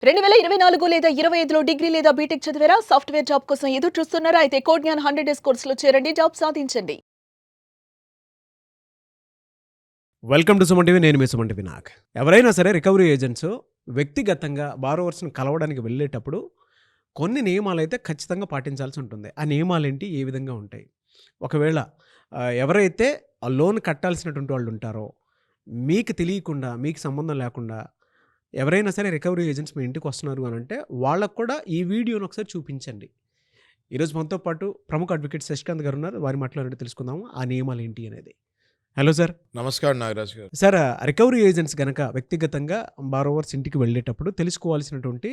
2024 లేదా 25లో డిగ్రీ లేదా బీటెక్ చదివారా? సాఫ్ట్‌వేర్ జాబ్ కోసం ఎదురు చూస్తున్నారా? అయితే కోడ్ జ్ఞాన్ 100 డేస్ కోర్సులో చేరండి. జాబ్ సాధించండి. Welcome to Suman TV. నేను మీ సుమన్ టీవీ నాగ్. ఎవరైనా సరే రికవరీ ఏజెంట్స్ వ్యక్తిగతంగా బారోవర్స్‌ని కలవడానికి వెళ్ళేటప్పుడు కొన్ని నియమాలైతే ఖచ్చితంగా పాటించాల్సి ఉంటుంది. ఆ నియమాలేంటి? ఏ విధంగా ఉంటాయి? ఒకవేళ ఎవరైతే ఆ లోన్ కట్టాల్సినటువంటి వాళ్ళు ఉంటారో, మీకు తెలియకుండా, మీకు సంబంధం లేకుండా ఎవరైనా సరే రికవరీ ఏజెంట్స్ మీ ఇంటికి వస్తున్నారు అనంటే, వాళ్ళకు కూడా ఈ వీడియోని ఒకసారి చూపించండి. ఈరోజు మనతో పాటు ప్రముఖ అడ్వకేట్ శశికాంత్ గారు ఉన్నారు. వారి మాటలో అడిగి తెలుసుకుందాము ఆ నియమాలు ఏంటి అనేది. Hello sir. నమస్కారం నాగరాజు గారు. సార్, రికవరీ ఏజెంట్స్ గనక వ్యక్తిగతంగా బారోవర్స్ ఇంటికి వెళ్ళేటప్పుడు తెలుసుకోవాల్సినటువంటి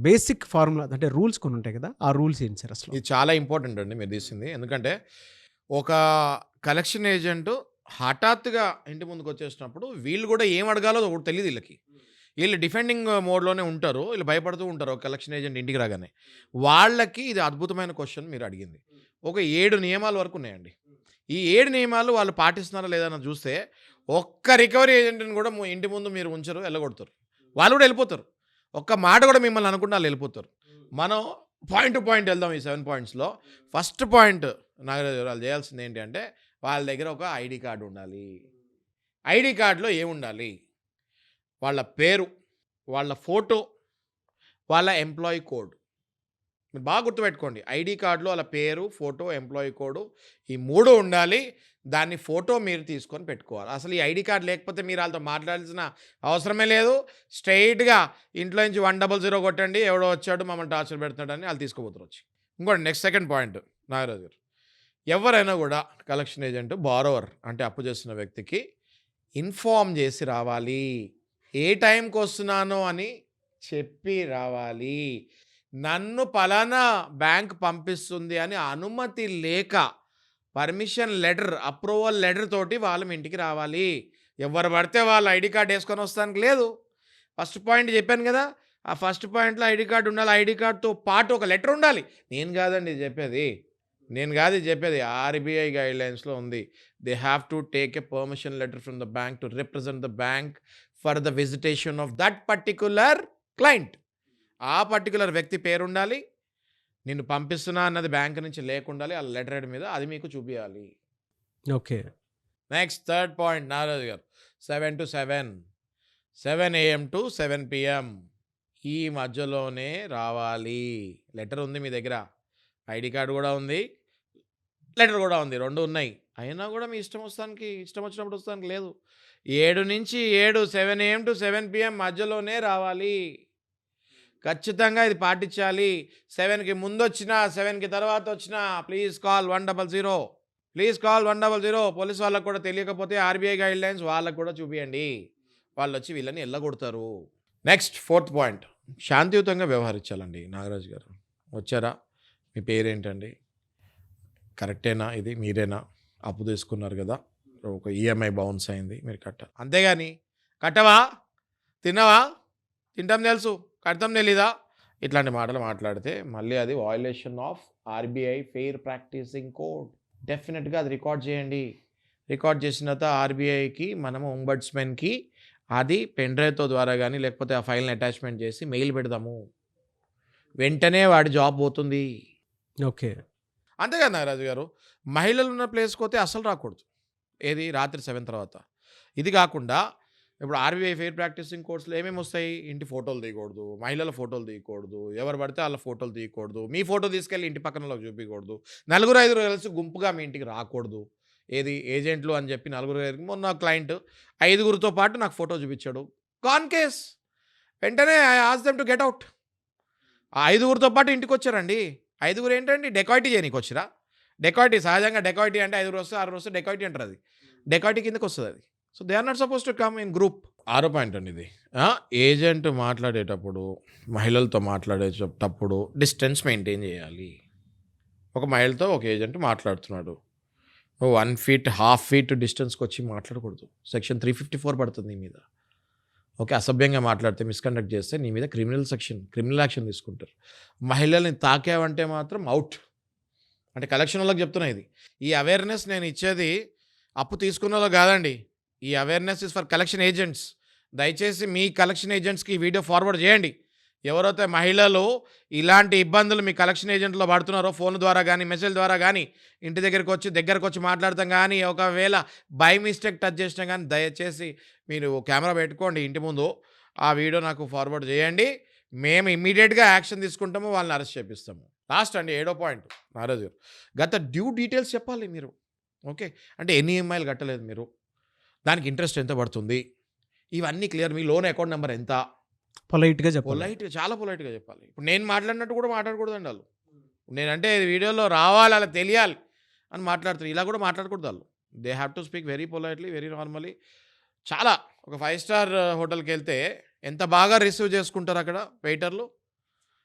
బేసిక్ ఫార్ములా అంటే రూల్స్ కొన్ని ఉంటాయి కదా, ఆ రూల్స్ ఏంటి సార్ అసలు? ఇది చాలా ఇంపార్టెంట్ అండి మీరు తీసింది. ఎందుకంటే ఒక కలెక్షన్ ఏజెంట్ హఠాత్తుగా ఇంటి ముందుకు వచ్చేసినప్పుడు వీళ్ళు కూడా ఏం అడగాలో ఒకటి తెలియదు వీళ్ళకి. వీళ్ళు డిఫెండింగ్ మోడ్లోనే ఉంటారు, వీళ్ళు భయపడుతూ ఉంటారు ఒక కలెక్షన్ ఏజెంట్ ఇంటికి రాగానే. వాళ్ళకి ఇది అద్భుతమైన క్వశ్చన్ మీరు అడిగింది. ఒక 7 నియమాల వరకు ఉన్నాయండి. ఈ 7 నియమాలు వాళ్ళు పాటిస్తున్నారా లేదా అని చూస్తే ఒక్క రికవరీ ఏజెంట్ని కూడా ఇంటి ముందు మీరు ఉంచరు, వెళ్ళగొడతారు. వాళ్ళు కూడా వెళ్ళిపోతారు. ఒక్క మాట కూడా మిమ్మల్ని అనుకుంటే వాళ్ళు వెళ్ళిపోతారు. మనం పాయింట్ టు పాయింట్ వెళ్దాం. ఈ 7 పాయింట్స్లో ఫస్ట్ పాయింట్ నాగరాజు వాళ్ళు చేయాల్సింది ఏంటి అంటే, వాళ్ళ దగ్గర ఒక ఐడి కార్డు ఉండాలి. ఐడి కార్డులో ఏముండాలి? వాళ్ళ పేరు, వాళ్ళ ఫోటో, వాళ్ళ ఎంప్లాయీ కోడ్. మీరు బాగా గుర్తుపెట్టుకోండి. ఐడి కార్డులో వాళ్ళ పేరు, ఫోటో, ఎంప్లాయీ కోడ్ ఈ 3 ఉండాలి. దాన్ని ఫోటో మీరు తీసుకొని పెట్టుకోవాలి. అసలు ఈ ఐడి కార్డు లేకపోతే మీరు వాళ్ళతో మాట్లాడాల్సిన అవసరమే లేదు. స్ట్రైట్గా ఇంట్లో నుంచి 100 కొట్టండి, ఎవడో వచ్చాడు మమ్మల్ని టార్చర్ పెడుతున్నాడని వాళ్ళు తీసుకుపోతారు వచ్చి. ఇంకోటి నెక్స్ట్ సెకండ్ పాయింట్ నాగరాజు గారు, ఎవరైనా కూడా కలెక్షన్ ఏజెంట్ బారోవర్ అంటే అప్పు చేస్తున్న వ్యక్తికి ఇన్ఫార్మ్ చేసి రావాలి. ఏ టైంకి వస్తున్నానో అని చెప్పి రావాలి. నన్ను పలానా బ్యాంక్ పంపిస్తుంది అని అనుమతి లేక పర్మిషన్ లెటర్, అప్రూవల్ లెటర్ తోటి వాళ్ళ ఇంటికి రావాలి. ఎవరు పడితే వాళ్ళు ఐడి కార్డు వేసుకొని వస్తానికి లేదు. ఫస్ట్ పాయింట్ చెప్పాను కదా, ఆ ఫస్ట్ పాయింట్లో ఐడి కార్డు ఉండాలి. ఐడి కార్డుతో పాటు ఒక లెటర్ ఉండాలి. నేను కాదండి చెప్పేది ఆర్బీఐ గైడ్లైన్స్లో ఉంది. They have to take a permission letter from the bank to represent the bank for the visitation of that particular client. ఆ పర్టికులర్ వ్యక్తి పేరు ఉండాలి. నిన్ను పంపిస్తున్నా అన్నది బ్యాంక్ నుంచి లేకుండాలి. ఆ లెటర్ హెడ్ మీద అది మీకు చూపించాలి. Okay. Next third point Nagaraju గారు, 7 to 7, 7 AM to 7 PM ఈ మధ్యలోనే రావాలి. లెటర్ ఉంది మీ దగ్గర, ఐడి కార్డు కూడా ఉంది, లెటర్ కూడా ఉంది, 2 ఉన్నాయి. అయినా కూడా మీ ఇష్టం వచ్చినప్పుడు వస్తానికి లేదు. 7 నుంచి 7, 7 AM to 7 PM మధ్యలోనే రావాలి. ఖచ్చితంగా ఇది పాటించాలి. 7కి ముందు వచ్చినా 7కి తర్వాత వచ్చినా ప్లీజ్ కాల్ 100. పోలీస్ వాళ్ళకు కూడా తెలియకపోతే ఆర్బీఐ గైడ్లైన్స్ వాళ్ళకు కూడా చూపియండి. వాళ్ళు వచ్చి వీళ్ళని ఎల్లగొడతారు. నెక్స్ట్ ఫోర్త్ పాయింట్, శాంతియుతంగా వ్యవహరించాలండి. నాగరాజు గారు వచ్చారా, మీ పేరేంటండి, కరెక్టేనా, ఇది మీరేనా, అప్పు తీసుకున్నారు కదా, ఒక ఈఎంఐ బౌన్స్ అయింది, మీరు కట్టాలి. అంతేగాని కట్టవా, తిన్నావా, తింటాం తెలుసు, కడతాం తెలీదా, ఇట్లాంటి మాటలు మాట్లాడితే మళ్ళీ అది violation of RBI fair practicing code. డెఫినెట్గా అది రికార్డ్ చేయండి. రికార్డ్ చేసిన తర్వాత ఆర్బీఐకి మనము ఒంబడ్స్మెన్కి అది పెన్ డ్రైవ్తో ద్వారా కానీ లేకపోతే ఆ ఫైల్ని అటాచ్మెంట్ చేసి మెయిల్ పెడదాము. వెంటనే వాడి జాబ్ పోతుంది. ఓకే. అంతేగా నాగరాజు గారు, మహిళలు ఉన్న ప్లేస్కి పోతే అసలు రాకూడదు. ఏది రాత్రి 7 తర్వాత. ఇది కాకుండా ఇప్పుడు ఆర్బీఐ ఫెయిర్ ప్రాక్టీసింగ్ కోర్సులో ఏమేమి వస్తాయి? ఇంటి ఫోటోలు తీయకూడదు, మహిళల ఫోటోలు తీయకూడదు, ఎవరు పడితే వాళ్ళ ఫోటోలు తీయకూడదు, మీ ఫోటో తీసుకెళ్ళి ఇంటి పక్కన వాళ్ళకి చూపించకూడదు, 4-5 కలిసి గుంపుగా మీ ఇంటికి రాకూడదు. ఏది ఏజెంట్లు అని చెప్పి 4-5, మొన్న క్లయింట్ 5గురితో పాటు నాకు ఫోటో చూపించాడు, కాన్ కేస్. వెంటనే I ask them to get out. ఆ 5గురితో పాటు ఇంటికి వచ్చారండి. 5గురు ఏంటండి, డెకాయిటీ చేయనీకి వచ్చిరా. డెకాయిటీ సహజంగా డెకాయిటీ అంటే 5 వస్తే 6 వస్తే డెకాయిటీ అంటారు. అది డెకాయిటీ కిందకి వస్తుంది అది. So they are not suppose to come in group. 6 point అండి ఇది. ఏజెంట్ మాట్లాడేటప్పుడు, మహిళలతో మాట్లాడేటప్పుడు డిస్టెన్స్ మెయింటైన్ చేయాలి. ఒక మహిళతో ఒక ఏజెంట్ మాట్లాడుతున్నాడు, నువ్వు 1 feet, 1/2 feet డిస్టెన్స్కి వచ్చి మాట్లాడకూడదు. సెక్షన్ 354 పడుతుంది నీ మీద. ఓకే, అసభ్యంగా మాట్లాడితే, మిస్కండక్ట్ చేస్తే నీ మీద క్రిమినల్ యాక్షన్ తీసుకుంటారు. మహిళల్ని తాకావంటే మాత్రం అవుట్. అంటే కలెక్షన్ వాళ్ళకి చెప్తున్నా ఇది. ఈ అవేర్నెస్ నేను ఇచ్చేది అప్పు తీసుకున్న వాళ్ళు కాదండి. ఈ awareness is for collection agents. దయచేసి మీ కలెక్షన్ ఏజెంట్స్కి ఈ వీడియో ఫార్వర్డ్ చేయండి. ఎవరైతే మహిళలు ఇలాంటి ఇబ్బందులు మీ కలెక్షన్ ఏజెంట్లో పడుతున్నారో ఫోన్ ద్వారా కానీ మెసేజ్ ద్వారా కానీ ఇంటి దగ్గరకు వచ్చి మాట్లాడతాం కానీ ఒకవేళ బై మిస్టేక్ టచ్ చేసినా కానీ దయచేసి మీరు కెమెరా పెట్టుకోండి ఇంటి ముందు, ఆ వీడియో నాకు ఫార్వర్డ్ చేయండి. మేము ఇమ్మీడియట్గా యాక్షన్ తీసుకుంటాము, వాళ్ళని అరెస్ట్ చేపిస్తాము. లాస్ట్ అండి 7వ పాయింట్ నారాజు గారు, గత డ్యూ డీటెయిల్స్ చెప్పాలి మీరు. ఓకే, అంటే ఎన్ని ఈఎంఐలు కట్టలేదు మీరు, దానికి ఇంట్రెస్ట్ ఎంత పడుతుంది, ఇవన్నీ క్లియర్. మీ లోన్ అకౌంట్ నెంబర్ ఎంత, పొలైట్‌గా చెప్పాలి. చాలా పొలైట్గా చెప్పాలి. ఇప్పుడు నేను మాట్లాడినట్టు కూడా మాట్లాడకూడదండి వాళ్ళు. నేనంటే వీడియోలో రావాలి, అలా తెలియాలి అని మాట్లాడుతారు. ఇలా కూడా మాట్లాడకూడదు వాళ్ళు. They have to speak very politely, very normally. చాలా ఒక 5 స్టార్ హోటల్కి వెళ్తే ఎంత బాగా రిసీవ్ చేసుకుంటారు అక్కడ వెయిటర్లు,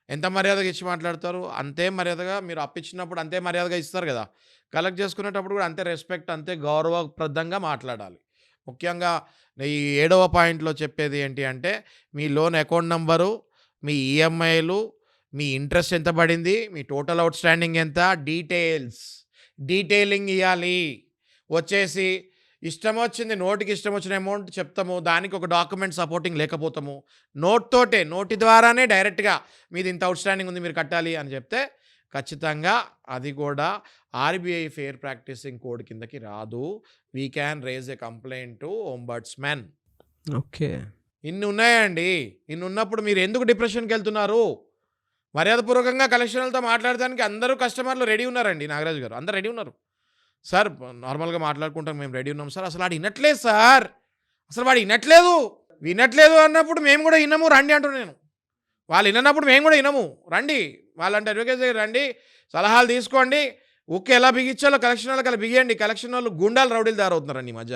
ఎంత మర్యాదగా ఇచ్చి మాట్లాడతారు. అంతే మర్యాదగా మీరు అప్పిచ్చినప్పుడు అంతే మర్యాదగా ఇస్తారు కదా, కలెక్ట్ చేసుకునేటప్పుడు కూడా అంతే రెస్పెక్ట్, అంతే గౌరవప్రదంగా మాట్లాడాలి. ముఖ్యంగా ఈ 7వ పాయింట్లో చెప్పేది ఏంటి అంటే, మీ లోన్ అకౌంట్ నంబరు, మీ ఈఎంఐలు, మీ ఇంట్రెస్ట్ ఎంత పడింది, మీ టోటల్ అవుట్ స్టాండింగ్ ఎంత, డీటెయిలింగ్ ఇవ్వాలి. వచ్చేసి ఇష్టం వచ్చింది, నోటికి ఇష్టం వచ్చిన అమౌంట్ చెప్తాము, దానికి ఒక డాక్యుమెంట్ సపోర్టింగ్ లేకపోతాము, నోటి ద్వారానే డైరెక్ట్గా మీది ఇంత అవుట్ స్టాండింగ్ ఉంది మీరు కట్టాలి అని చెప్తే ఖచ్చితంగా అది కూడా ఆర్బీఐ ఫెయిర్ ప్రాక్టీసింగ్ కోడ్ కిందకి రాదు. We can raise a complaint to ombudsman. Okay. ఇన్ని ఉన్నాయండి. ఇన్ని ఉన్నప్పుడు మీరు ఎందుకు డిప్రెషన్కి వెళ్తున్నారు? మర్యాదపూర్వకంగా కలెక్షన్లతో మాట్లాడడానికి అందరూ కస్టమర్లు రెడీ ఉన్నారండి. నాగరాజు గారు అందరు రెడీ ఉన్నారు. సార్ నార్మల్గా మాట్లాడుకుంటాం, మేము రెడీ ఉన్నాం సార్. అసలు వాడు వినట్లేదు సార్, అసలు వాడు వినట్లేదు అన్నప్పుడు మేము కూడా వినము రండి అంటున్నాను నేను. వాళ్ళు వినప్పుడు మేము కూడా వినము రండి. వాళ్ళంటే అడ్వకేట్ దగ్గర రండి, సలహాలు తీసుకోండి, ఉక్కు ఎలా బిగించాలో కలెక్షన్ వాళ్ళకి అలా బిగియండి. కలెక్షన్ వాళ్ళు గుండాలు రౌడీలు తయారవుతున్నారండి ఈ మధ్య.